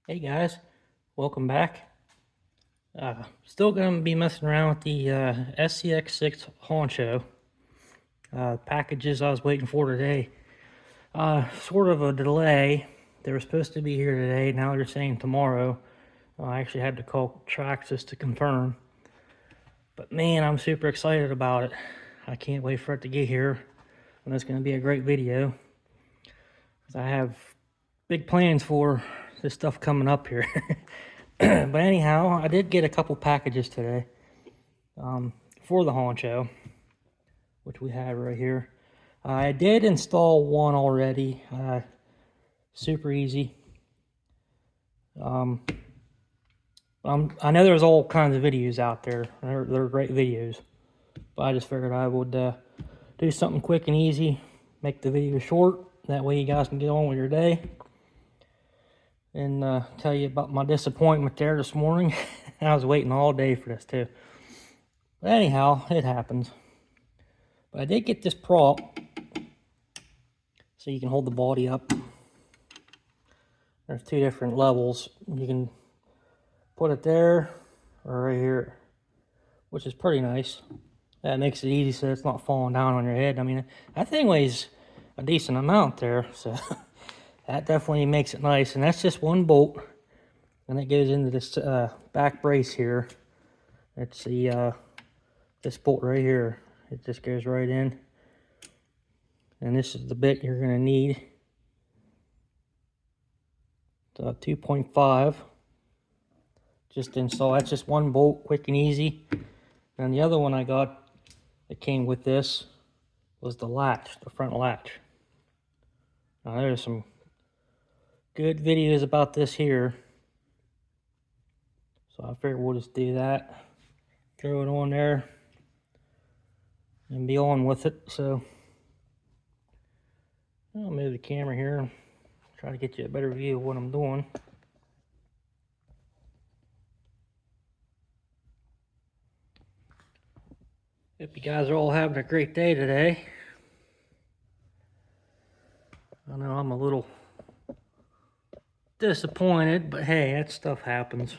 Hey guys, welcome back. Still going to be messing around with the SCX6 honcho. Packages I was waiting for today. Sort of a delay. They were supposed to be here today. Now they're saying tomorrow. I actually had to call Traxxas to confirm. But man, I'm super excited about it. I can't wait for it to get here. And it's going to be a great video. I have big plans for this stuff coming up here. But anyhow, I did get a couple packages today for the honcho, which we have right here. I did install one already. Super easy. I know there's all kinds of videos out there. They're great videos. But I just figured I would do something quick and easy. Make the video short. That way you guys can get on with your day. And tell you about my disappointment there this morning. I was waiting all day for this too. But anyhow, it happens. But I did get this prop so you can hold the body up. There's two different levels. You can put it there or right here, which is pretty nice. That makes it easy so it's not falling down on your head. I mean, that thing weighs a decent amount there, so that definitely makes it nice. And that's just one bolt, and it goes into this back brace here. It's the this bolt right here. It just goes right in, and this is the bit you're going to need. The 2.5. Just install. That's just one bolt, quick and easy. And the other one I got that came with this was the latch, the front latch. Now there's some good videos about this here, so I figured we'll just do that, throw it on there and be on with it. So I'll move the camera here and try to get you a better view of what I'm doing. Hope you guys are all having a great day today. I know I'm a little disappointed, but hey, that stuff happens.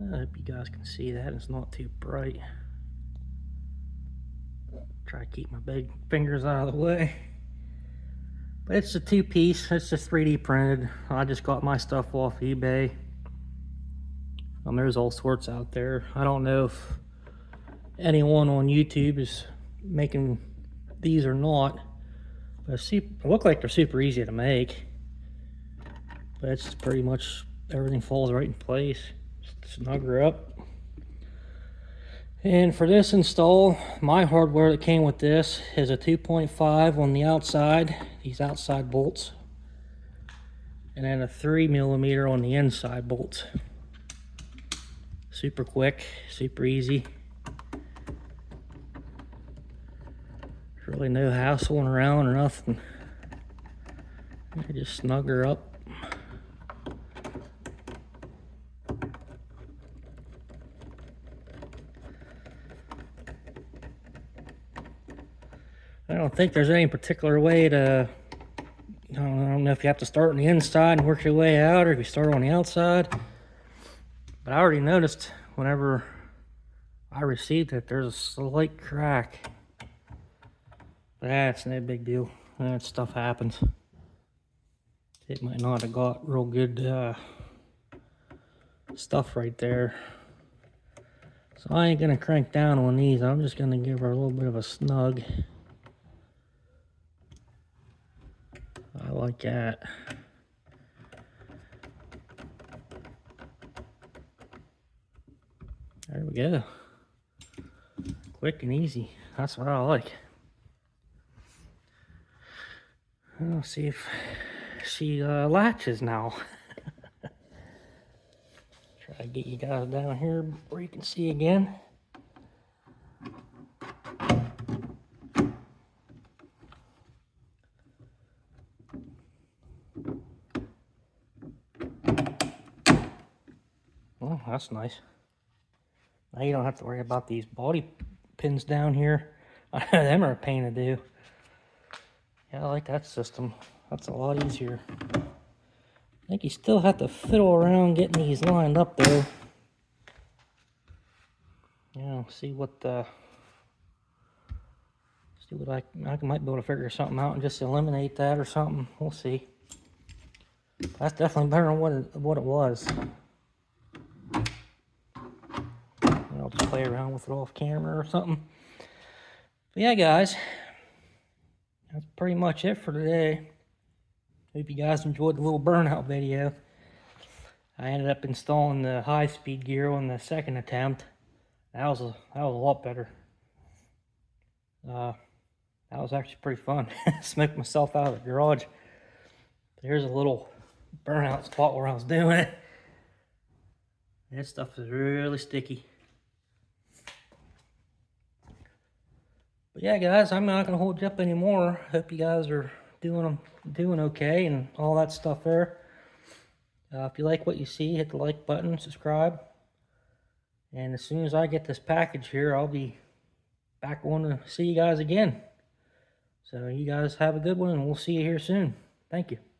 I hope you guys can see that. It's not too bright. Try to keep my big fingers out of the way. But it's a two-piece. It's just 3D printed. I just got my stuff off eBay. There's all sorts out there. I don't know if anyone on YouTube is making these or not. But they look like they're super easy to make. But it's pretty much everything falls right in place. Just snug her up. And for this install, my hardware that came with this is a 2.5 on the outside, these outside bolts, and then a 3mm on the inside bolts. Super quick, super easy. There's really no hassling around or nothing. I just snug her up. I don't think there's any particular way to, I don't know if you have to start on the inside and work your way out, or if you start on the outside. But I already noticed whenever I received it, there's a slight crack. But that's no big deal. That stuff happens. It might not have got real good stuff right there. So I ain't gonna crank down on these. I'm just gonna give her a little bit of a snug. I like that. There we go. Quick and easy. That's what I like. I'll see if she latches now. Try to get you guys down here where you can see again. Oh, that's nice. Now you don't have to worry about these body pins down here. Them are a pain to do. Yeah, I like that system. That's a lot easier. think you still have to fiddle around getting these lined up though. You know, see what I might be able to figure something out and just eliminate that or something. We'll see. That's definitely better than what it was. I'll just play around with it off camera or something. But yeah, guys, that's pretty much it for today. Hope you guys enjoyed the little burnout video. I ended up installing the high-speed gear on the second attempt. That was a lot better. That was actually pretty fun. Smoked myself out of the garage. Here's a little burnout spot where I was doing it. This stuff is really sticky. But yeah, guys, I'm not gonna hold you up anymore. Hope you guys are doing okay and all that stuff there. If you like what you see, hit the like button, subscribe. And as soon as I get this package here, I'll be back on to see you guys again. So you guys have a good one, and we'll see you here soon. Thank you.